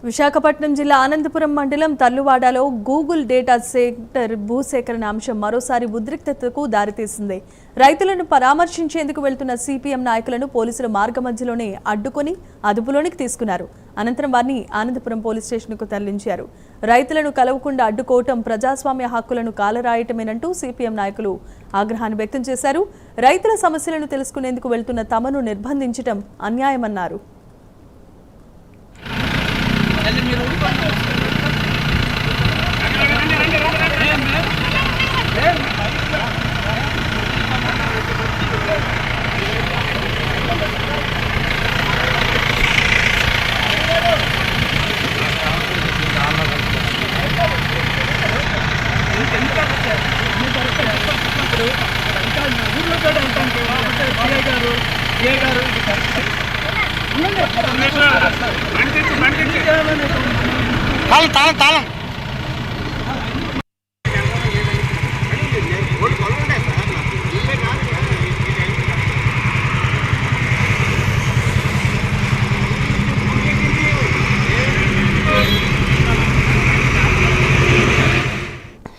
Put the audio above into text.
విశాఖపట్నం జిల్లా ఆనందపురం మండలం తల్లువాడలో Google data centre భూసేకరణ అంశం మరోసారి ఉద్రిక్తతకు దారితీసింది. రైతులను పరామర్శించేందుకు వెళ్తున్న సిపిఎం నాయకులను పోలీసులు మార్గమధ్యలోనే అడ్డుకొని అదుపులోనికి తీసుకున్నారు. అనంతరం వారిని ఆనందపురం పోలీస్ స్టేషన్కు తరలించారు. రైతులను కలవకుండా అడ్డుకోవటం ప్రజాస్వామ్య హక్కులను కాలరాయటమేనంటూ సిపిఎం నాయకులు ఆగ్రహాన్ని వ్యక్తం చేశారు. రైతుల సమస్యలను తెలుసుకునేందుకు వెళ్తున్న తమను నిర్బంధించడం అన్యాయమన్నారు. తాళం